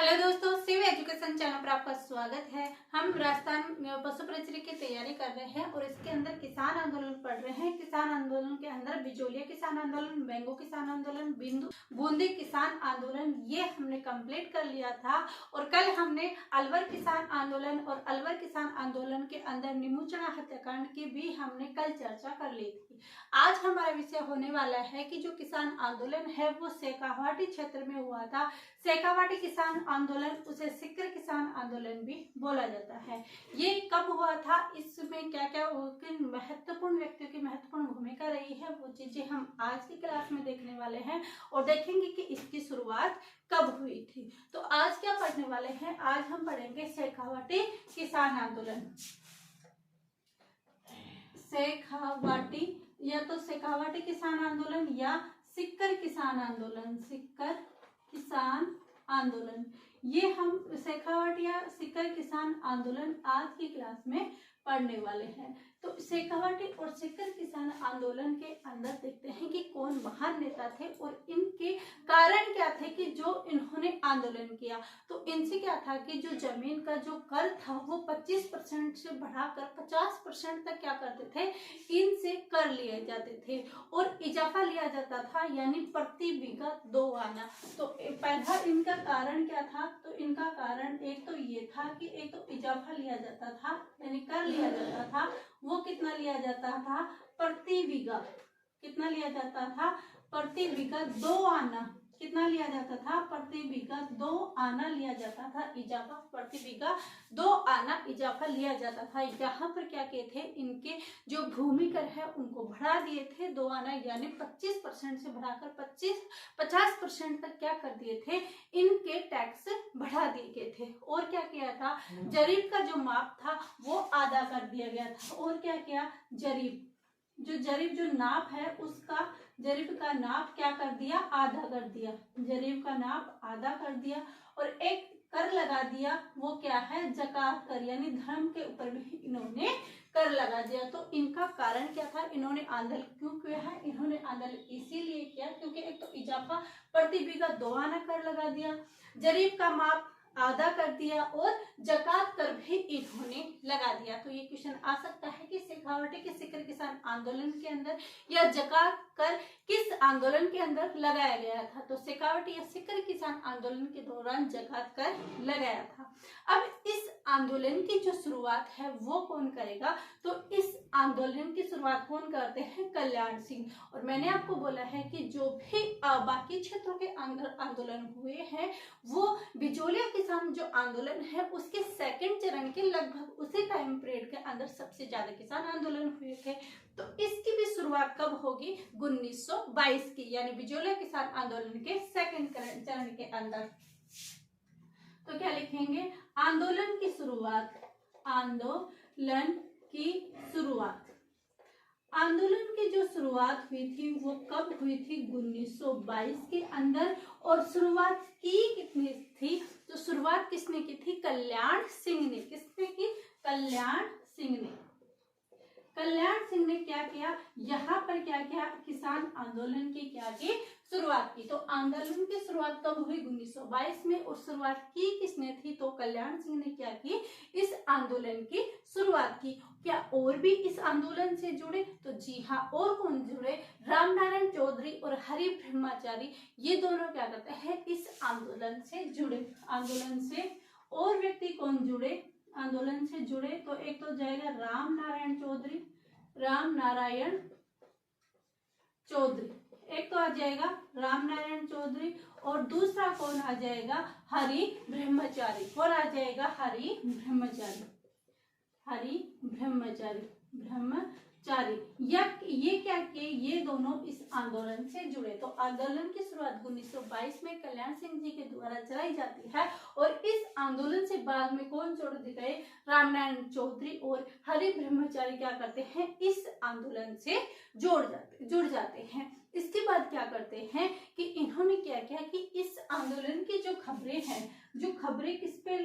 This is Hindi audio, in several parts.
हेलो दोस्तों, सिव एजुकेशन चैनल पर आपका स्वागत है। हम राजस्थान पशु प्रचरी की तैयारी कर रहे हैं और इसके अंदर किसान आंदोलन पढ़ रहे हैं। किसान आंदोलन के अंदर बिजोलिया किसान आंदोलन, बेंगो किसान आंदोलन, बूंदी किसान आंदोलन ये हमने कंप्लीट कर लिया था। और कल हमने अलवर किसान आंदोलन और अलवर किसान आंदोलन के अंदर निमुचना हत्याकांड की भी हमने कल चर्चा कर ली थी। आज हमारा विषय होने वाला है कि जो किसान आंदोलन है वो शेखावाटी क्षेत्र में हुआ था। शेखावाटी किसान आंदोलन, उसे सिक्कर किसान आंदोलन भी बोला जाता है। ये कब हुआ था, इसमें क्या क्या किन महत्वपूर्ण व्यक्तियों की महत्वपूर्ण भूमिका रही है, वो चीजें हम आज की क्लास में देखने वाले हैं और देखेंगे कि इसकी शुरुआत कब हुई थी। तो आज क्या पढ़ने वाले हैं, आज हम पढ़ेंगे शेखावाटी किसान आंदोलन। शेखावाटी या तो शेखावाटी किसान आंदोलन या सिक्कर किसान आंदोलन, सिक्कर किसान आंदोलन, ये हम शेखावाटी या सिक्कर किसान आंदोलन आज की क्लास में पढ़ने वाले हैं। तो शेखावाटी और सिक्कर किसान आंदोलन के अंदर देखते हैं कि कौन महान नेता थे और इनके कारण क्या थे कि जो इन्होंने आंदोलन किया। तो इनसे क्या था कि जो जमीन का जो कर था वो 25% से बढ़ाकर 50% तक क्या करते थे, इनसे कर लिए जाते थे और इजाफा लिया जाता था, यानी प्रति बीघा 2 आना। तो पहला इनका कारण क्या था, तो इनका कारण एक तो ये था कि एक तो इजाफा लिया जाता था, यानी कर लिया जाता था। वो कितना लिया जाता था, प्रति बीघा कितना लिया जाता था, प्रति बीघा 2 आना। कितना लिया जाता था, प्रति बीघा 2 आना लिया जाता था इजाफा, प्रति बीघा 2 आना इजाफा लिया जाता था। यहाँ पर क्या किए थे, इनके जो भूमि कर है उनको बढ़ा दिए थे 2 आना, यानी 25% से बढ़ाकर 50% तक क्या कर दिए थे, इनके टैक्स बढ़ा दिए गए थे। और क्या किया था, जरीब का जो माप था वो आधा कर दिया गया था। और क्या किया, जरीब जो नाप है उसका, जरीब का नाप क्या कर दिया, आधा कर दिया, जरीब का नाप आधा कर दिया। और एक कर लगा दिया, वो क्या है, जकात कर, यानी धर्म के ऊपर भी इन्होंने कर लगा दिया। तो इनका कारण क्या था, इन्होंने आंदोलन क्यों किया है, इन्होंने आंदोलन इसीलिए किया क्योंकि एक तो इजाफा प्रति बीघा 2 आना कर लगा दिया, जरीब का माप आधा कर दिया और जकात कर भी इन्होंने लगा दिया। तो ये क्वेश्चन आ सकता है कि शेखावाटी के सिक्कर किसान आंदोलन के अंदर या जकात कर किस आंदोलन के अंदर लगाया गया था। तो शेखावाटी या सिक्कर किसान आंदोलन के दौरान जकात कर लगाया था। अब इस आंदोलन की जो शुरुआत है वो कौन करेगा, तो इस आंदोलन की शुरुआत कौन करते हैं, कल्याण सिंह। और मैंने आपको बोला है कि जो भी बाकी क्षेत्रों के अंदर आंदोलन हुए हैं वो बिजोलिया किसान जो आंदोलन है उसके सेकंड चरण के लगभग उसी टाइम पीरियड के अंदर सबसे ज्यादा किसान आंदोलन हुए थे। तो इसकी भी शुरुआत कब होगी, 1922 की, यानी बिजोलिया किसान आंदोलन के सेकंड चरण के अंदर। तो क्या लिखेंगे, आंदोलन की शुरुआत, आंदोलन की शुरुआत, आंदोलन की जो शुरुआत हुई थी वो कब हुई थी, 1922 के अंदर। और शुरुआत की कितनी थी, तो शुरुआत किसने की थी, कल्याण सिंह ने। किसने की, कल्याण सिंह ने। कल्याण सिंह ने क्या किया, यहाँ पर क्या किया, किसान आंदोलन की क्या की शुरुआत की। तो आंदोलन की शुरुआत कब हुई, 1922 में, और शुरुआत की किसने थी, तो कल्याण सिंह ने क्या की, इस आंदोलन की शुरुआत की। क्या और भी इस आंदोलन से जुड़े, तो जी हाँ, और कौन जुड़े, रामनारायण चौधरी और हरि ब्रह्मचारी, ये दोनों क्या करते हैं, इस आंदोलन से जुड़े। आंदोलन से और व्यक्ति कौन जुड़े, आंदोलन से जुड़े, तो एक तो जाएगा रामनारायण चौधरी, रामनारायण चौधरी, एक तो आ जाएगा रामनारायण चौधरी, और दूसरा कौन आ जाएगा, हरि ब्रह्मचारी। कौन आ जाएगा, हरि ब्रह्मचारी, हरि ब्रह्मचारी, ब्रह्मचारी। ये क्या किए, ये दोनों इस आंदोलन से जुड़े। तो आंदोलन की शुरुआत 1922 में कल्याण सिंह जी के द्वारा चलाई जाती है और इस आंदोलन से बाद में कौन जोड़ गए, रामनारायण चौधरी और हरि ब्रह्मचारी क्या करते हैं, इस आंदोलन से जुड़ जाते हैं। इसके बाद क्या करते हैं कि इन्होंने क्या किया कि इस आंदोलन की जो खबरें हैं, जो खबरें किस पे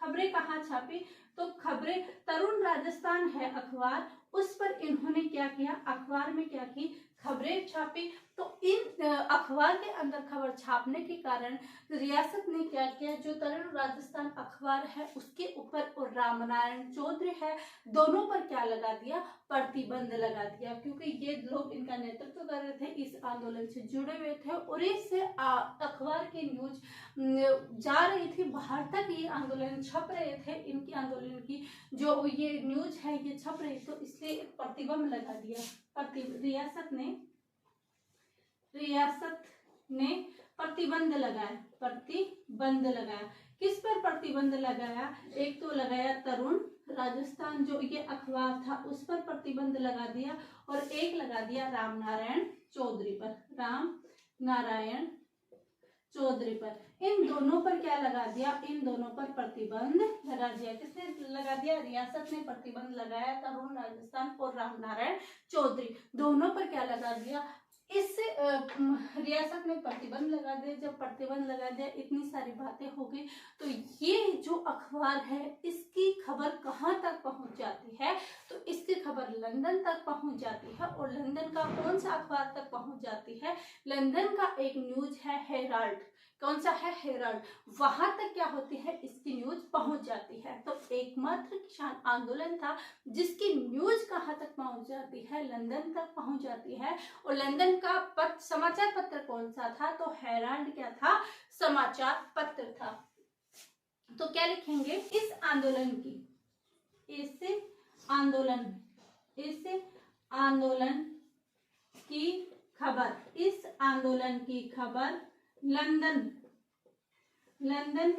खबरें कहाँ छापी, तो खबरें तरुण राजस्थान है अखबार, उस पर इन्होंने क्या किया, अखबार में क्या की, खबरें छापी। तो इन अखबार के अंदर खबर छापने के कारण रियासत ने क्या किया, जो तरुण राजस्थान अखबार है उसके ऊपर और रामनारायण चौधरी है दोनों पर क्या लगा दिया, प्रतिबंध लगा दिया, क्योंकि ये लोग इनका नेतृत्व कर रहे थे, इस आंदोलन से जुड़े हुए थे और इस अखबार की न्यूज जा रही थी बाहर तक, ये आंदोलन छप रहे थे, इनकी आंदोलन की जो ये न्यूज है ये छप रही, तो इसलिए प्रतिबंध लगा दिया। रियासत ने प्रतिबंध लगाया। किस पर प्रतिबंध लगाया, एक तो लगाया तरुण राजस्थान जो ये अखबार था उस पर प्रतिबंध लगा दिया, और एक लगा दिया रामनारायण चौधरी पर। इन दोनों पर क्या लगा दिया, इन दोनों पर प्रतिबंध लगा दिया। किसने लगा दिया, रियासत ने प्रतिबंध लगाया तरुण राजस्थान और रामनारायण चौधरी दोनों पर क्या लगा दिया। इस रियासत ने प्रतिबंध लगा दिया, जब प्रतिबंध लगा दिया इतनी सारी बातें हो गई, तो ये जो अखबार है इसकी खबर कहाँ तक पहुंच जाती है, तो इसकी खबर लंदन तक पहुंच जाती है। और लंदन का कौन सा अखबार तक पहुंच जाती है, लंदन का एक न्यूज है हेराल्ड, कौन सा है, हेराल्ड, वहां तक क्या होती है, इसकी न्यूज पहुंच जाती है। तो एकमात्र किसान आंदोलन था जिसकी न्यूज कहाँ तक पहुंच जाती है, लंदन तक पहुंच जाती है। और लंदन का समाचार पत्र कौन सा था, तो हेराल्ड क्या था, समाचार पत्र था। तो क्या लिखेंगे, इस आंदोलन की खबर लंदन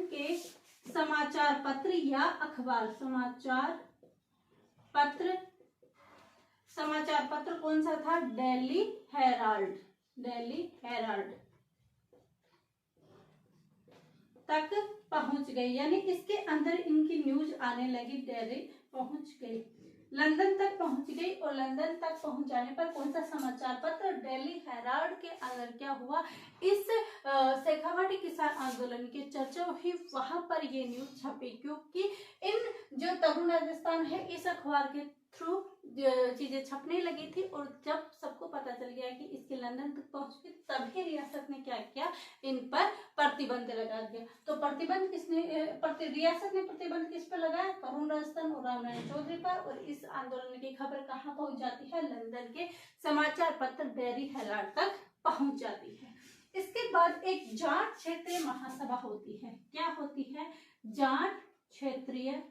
के समाचार पत्र या अखबार, समाचार पत्र कौन सा था, डेली हेराल्ड तक पहुंच गई, यानी इसके अंदर इनकी न्यूज आने लगी, डेली पहुंच गई, लंदन तक पहुंच गई। और लंदन तक पहुंच जाने पर कौन सा समाचार पत्र, डेली हेराल्ड के अंदर क्या हुआ, इस शेखावाटी किसान आंदोलन की चर्चा हुई, वहां पर ये न्यूज छपी, क्योंकि इन जो तरुण राजस्थान है इस अखबार के थ्रू चीजें छपने लगी थी, और जब सबको पता चल गया कि इसके लंदन तक पहुंच गई, तभी रियासत ने क्या किया, इन पर प्रतिबंध लगा दिया। तो प्रतिबंध रियासत ने प्रतिबंध किस पर लगाया, तरुण राजस्थान और रामनारायण चौधरी पर, और इस आंदोलन की खबर कहाँ पहुंच जाती है, लंदन के समाचार पत्र डेली हेराल्ड तक पहुंच जाती है। इसके बाद एक जाट क्षेत्रीय महासभा होती है, क्या होती है, जाट क्षेत्रीय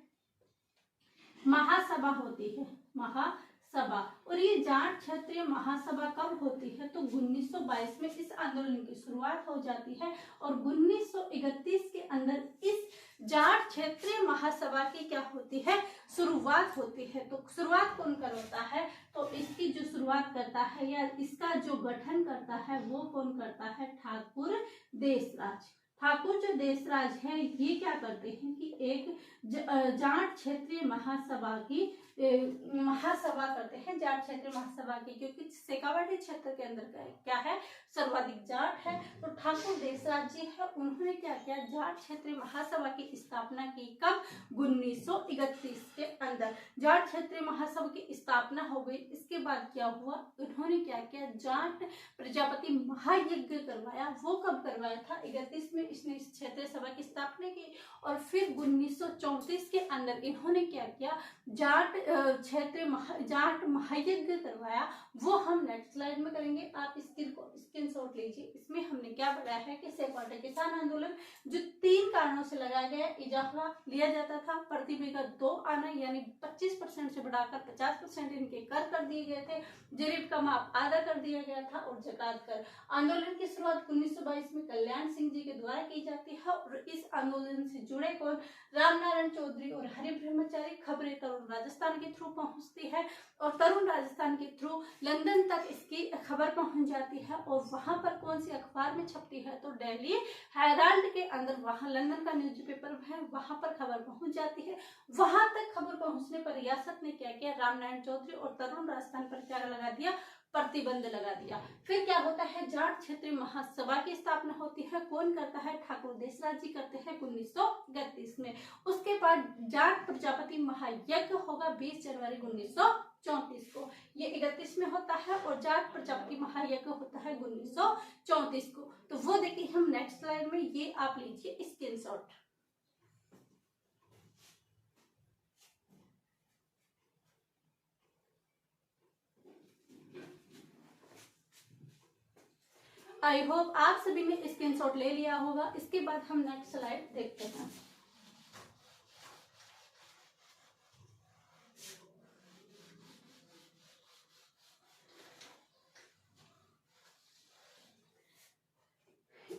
महासभा होती है, महासभा। और ये जाट क्षेत्रीय महासभा कब होती है, तो 1922 में इस आंदोलन की शुरुआत हो जाती है, और 1931 के अंदर इस जाट क्षेत्रीय महासभा की क्या होती है, शुरुआत होती है। तो शुरुआत कौन करता है, तो इसकी जो शुरुआत करता है या इसका जो गठन करता है वो कौन करता है, ठाकुर जो देशराज है, ये क्या करते हैं कि एक जाट क्षेत्रीय महासभा करते हैं, जाट क्षेत्रीय महासभा की, क्योंकि शेखावाटी क्षेत्र के अंदर क्या है, सर्वाधिक जाट है। तो ठाकुर देशराज जी है, उन्होंने क्या किया, जाट क्षेत्रीय महासभा की स्थापना की, कब, 1931 के अंदर जाट क्षेत्रीय महासभा की स्थापना हो गई। इसके बाद क्या हुआ, उन्होंने क्या किया, जाट प्रजापति महायज्ञ करवाया। वो कब करवाया था, 31 में इसने इस क्षेत्रीय सभा की स्थापना की, और फिर 1934 के अंदर इन्होंने क्या किया, जाट महायज्ञ करवाया। वो हम नेक्स्ट स्लाइड में करेंगे, आप स्क्रीनशॉट लीजिए। इसमें हमने क्या बताया है कि शेखावाटी किसान आंदोलन जो 3 कारणों से लगाया गया, इजाफा लिया जाता था, प्रतिबिंब 2 आना, यानी 25% से बढ़ाकर 50% इनके कर दिए गए थे, जरीब का माप आधा कर दिया गया था, और जकात कर। आंदोलन की शुरुआत 1922 में कल्याण सिंह जी के द्वारा की जाती है, और इस आंदोलन से जुड़े कौन, रामनारायण चौधरी और हरि ब्रह्मचारी। खबरें तरुण राजस्थान के थ्रू पहुंचती है, और तरुण राजस्थान के थ्रू लंदन तक इसकी खबर पहुंच जाती है, और वहां पर कौन सी अखबार में छपती है, तो डेली हेराल्ड के अंदर, वहां लंदन का न्यूज़पेपर है, वहां पर खबर पहुंच जाती है। वहां तक खबर पहुंचने पर रियासत ने क्या किया, रामनारायण चौधरी और तरुण राजस्थान पर क्या लगा दिया, प्रतिबंध लगा दिया। फिर क्या होता है, जाट क्षेत्रीय महासभा की स्थापना होती है, कौन करता है, ठाकुर देशराज जी करते हैं 1931 में। उसके बाद जाट प्रजापति महायज्ञ होगा 20 जनवरी 19 1934 को। ये 31 में होता है और जाट प्रजापति महायज्ञ होता है 1934 को। तो वो देखिए हम नेक्स्ट स्लाइड में, ये आप लीजिए स्क्रीनशॉट। आई होप आप सभी ने स्क्रीनशॉट ले लिया होगा। इसके बाद हम नेक्स्ट स्लाइड देखते हैं।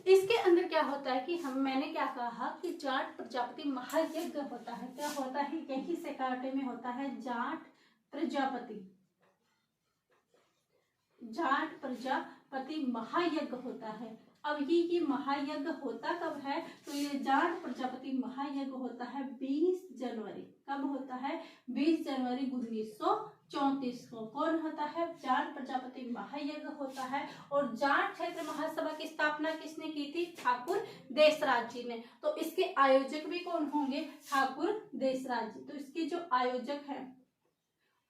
इसके अंदर क्या होता है कि मैंने क्या कहा कि जाट प्रजापति महायज्ञ होता है। क्या होता है? यही शेखावटी में होता है जाट प्रजापति महायज्ञ होता है। अब ये महायज्ञ होता कब है? तो ये जाट प्रजापति महायज्ञ होता है 20 जनवरी। कब होता है? 20 जनवरी 1934 को। कौन होता है? जाट प्रजापति महायज्ञ होता है। और जाट क्षेत्र महासभा की स्थापना किसने की थी? ठाकुर देशराज जी ने। तो इसके आयोजक भी कौन होंगे? ठाकुर देशराज जी। तो इसके जो आयोजक है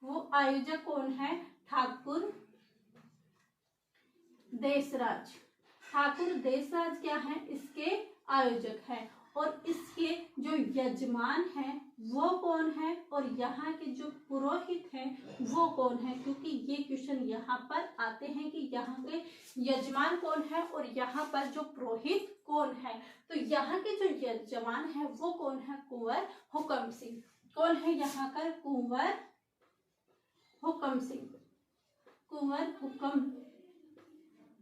वो आयोजक कौन है? ठाकुर देशराज। ठाकुर देशराज क्या है? इसके आयोजक है। और इसके जो यजमान हैं वो कौन है? और यहाँ के जो पुरोहित हैं वो कौन है? क्योंकि ये क्वेश्चन यहाँ पर आते हैं कि यहाँ के यजमान कौन है और यहाँ पर जो पुरोहित कौन है। तो यहाँ के जो यजमान है वो कौन है? कुंवर हुक्म सिंह। कौन है यहाँ पर? कुंवर हुक्म सिंह। कुंवर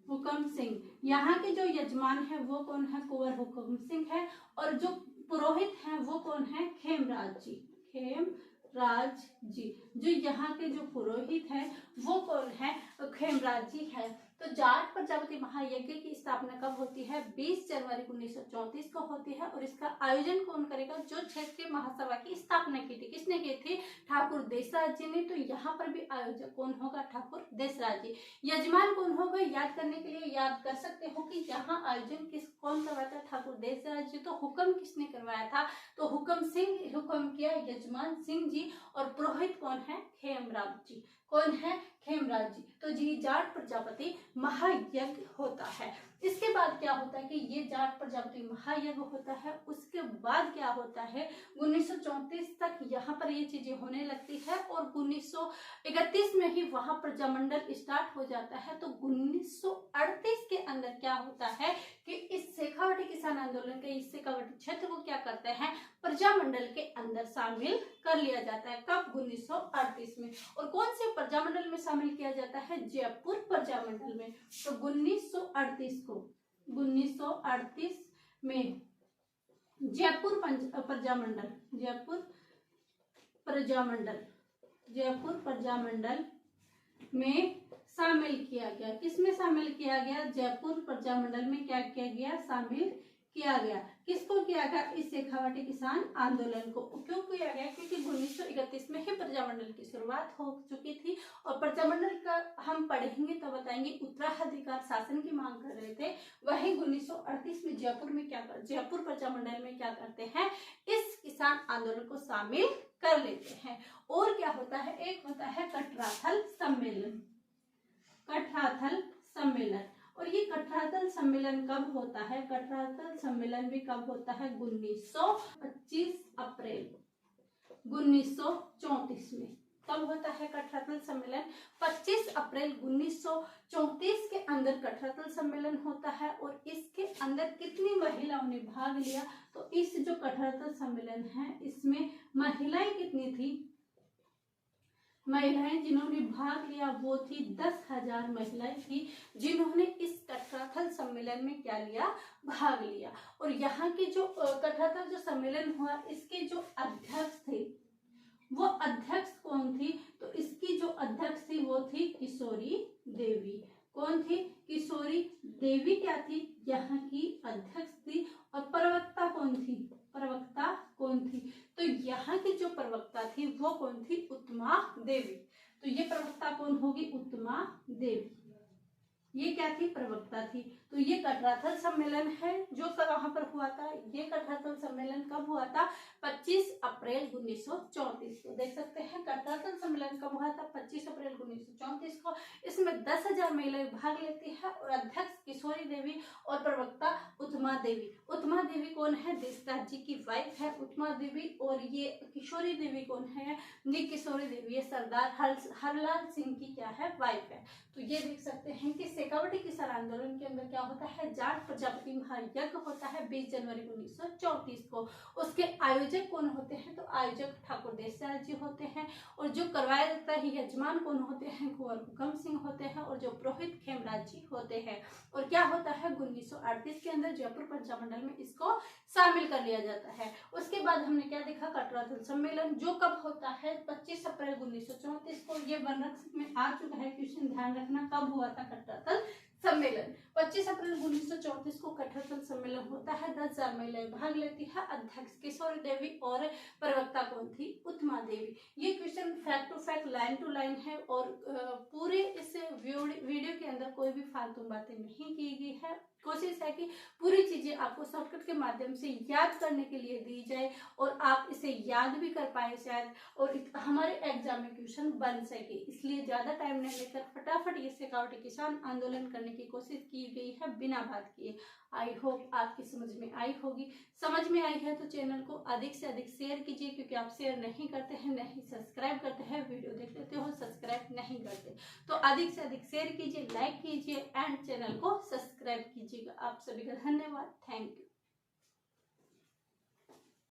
हुक्म सिंह। यहाँ के जो यजमान है वो कौन है? कुंवर हुक्म सिंह है। और जो पुरोहित हैं वो कौन है? खेमराज जी। खेमराज जी। जो यहाँ के जो पुरोहित हैं वो कौन है? खेमराज जी है। तो जाट प्रजापति महायज्ञ की स्थापना कब होती है? 20 जनवरी 1934 को होती है। और इसका आयोजन कौन करेगा? जो क्षेत्रीय महासभा की स्थापना की थी। किसने की थी? ठाकुर देशराज जी ने। तो यहाँ पर भी आयोजक कौन होगा? ठाकुर देशराज जी। यजमान कौन होगा? याद करने के लिए याद कर सकते हो कि यहाँ आयोजन कौन करवाया था? ठाकुर देशराज जी। तो हुक्म किसने करवाया था? तो हुक्म सिंह हुक्म किया, यजमान सिंह जी। और पुरोहित कौन है? खेमराज जी। कौन है? खेमराज जी। तो जी जाट प्रजापति महायज्ञ होता है। इसके बाद क्या होता है कि ये जाट प्रजापति महायज्ञ होता है। उसके बाद क्या होता है? 1934 तक यहाँ पर ये चीजें होने लगती है और 1931 में ही वहां प्रजामंडल स्टार्ट हो जाता है। तो 1938 के अंदर क्या होता है कि इस शेखावटी किसान आंदोलन के इस शेखावटी क्षेत्र को क्या करते हैं? प्रजामंडल के अंदर शामिल कर लिया जाता है। कब? 1938 में। और कौन से प्रजामंडल में शामिल किया जाता है? जयपुर प्रजामंडल में। तो 1938 में जयपुर प्रजामंडल में शामिल किया गया। किसमें शामिल किया गया? जयपुर प्रजामंडल में क्या किया गया? शामिल किया गया। किसको किया गया? इस शेखावटी किसान आंदोलन को। क्यों किया गया? क्योंकि 1931 में ही प्रजामंडल की शुरुआत हो चुकी थी। और प्रजामंडल का हम पढ़ेंगे तो बताएंगे उत्तराधिकार शासन की मांग कर रहे थे। वही 1938 में जयपुर प्रजामंडल में क्या करते हैं? इस किसान आंदोलन को शामिल कर लेते हैं। और क्या होता है? एक होता है कठराथल सम्मेलन। और ये कठराथल सम्मेलन कब होता है? कठराथल सम्मेलन भी कब होता है? 25 अप्रैल 1934 में। कब होता है कठराथल सम्मेलन? 25 अप्रैल 1934 के अंदर कठराथल सम्मेलन होता है। और इसके अंदर कितनी महिलाओं ने भाग लिया? तो इस जो कठराथल सम्मेलन है इसमें महिलाएं कितनी थी? महिलाएं जिन्होंने भाग लिया वो थी 10,000 महिलाएं थी जिन्होंने इस कठराथल सम्मेलन में क्या लिया? भाग लिया। और यहाँ के जो कठराथल जो सम्मेलन हुआ इसके जो अध्यक्ष थे वो अध्यक्ष कौन थी? तो इसकी जो अध्यक्ष थी वो थी किशोरी देवी। कौन थी? किशोरी देवी क्या थी? यहाँ की अध्यक्ष थी। और प्रवक्ता कौन थी? तो यहाँ की जो प्रवक्ता थी वो कौन थी? उत्तमा देवी। तो ये प्रवक्ता कौन होगी? उत्तमा देवी। ये क्या थी? प्रवक्ता थी। तो ये कटराथल सम्मेलन है जो कहाँ पर हुआ था। ये कटराथल सम्मेलन कब हुआ था? 25 अप्रैल 1934 को। देख सकते हैं कटराथल सम्मेलन कब हुआ था? 25 अप्रैल 1934 को। इसमें 10,000 महिलाएं भाग लेती है और अध्यक्ष किशोरी देवी और प्रवक्ता उत्तमा देवी। उत्तमा देवी कौन है? देशदास जी की वाइफ है उत्तमा देवी। और ये किशोरी देवी कौन है? ये किशोरी देवी ये सरदार हरलाल सिंह की क्या है? वाइफ है। तो ये देख सकते हैं कि शेखावटी किसान आंदोलन के अंदर क्या होता है? जाट प्रजापति महायज्ञ होता है 20 जनवरी 1934 को। उसके आयोजक कौन होते हैं? तो आयोजक ठाकुर देशदास जी होते हैं। और जो करवाया जाता है यजमान कौन होते हैं? कुंवर हुकम सिंह होते हैं। और जो पुरोहित खेमराज जी होते हैं। और क्या होता है 1938 के अंदर जयपुर पंचामंडल में इसको शामिल कर लिया जाता है। उसके बाद हमने क्या देखा? कटराथल सम्मेलन जो कब होता है? 25 अप्रैल 1934 को। ये वर्णक्षेत्र में आ चुका है क्वेश्चन, ध्यान रखना कब हुआ था कटराथल सम्मेलन। 25 अप्रैल 1934 को कटराथल सम्मेलन होता है। 10,000 महिलाएं भाग लेती है। अध्यक्ष किशोरी देवी और प्रवक्ता कौन थी? उत्तमा देवी। ये question fact to fact line to line है और पूरे इस वीडियो के अंदर कोई भी फालतू बातें नहीं की गई है। कोशिश है कि पूरी चीजें आपको शॉर्टकट के माध्यम से याद करने के लिए दी जाए और आप इसे याद भी कर पाए शायद, और हमारे एग्जाम में क्वेश्चन बन सके। इसलिए ज्यादा टाइम नहीं लेकर फटाफट ये शेखावटी किसान आंदोलन करने की कोशिश की गई है बिना बात किए। आई होप आपकी समझ में आई होगी। समझ में आई है तो चैनल को अधिक से अधिक शेयर कीजिए, क्योंकि आप शेयर नहीं करते हैं, नहीं सब्सक्राइब करते हैं, वीडियो देख लेते हो सब्सक्राइब नहीं करते। तो अधिक से अधिक शेयर कीजिए, लाइक कीजिए एंड चैनल को सब्सक्राइब कीजिएगा। आप सभी का धन्यवाद। Thank you.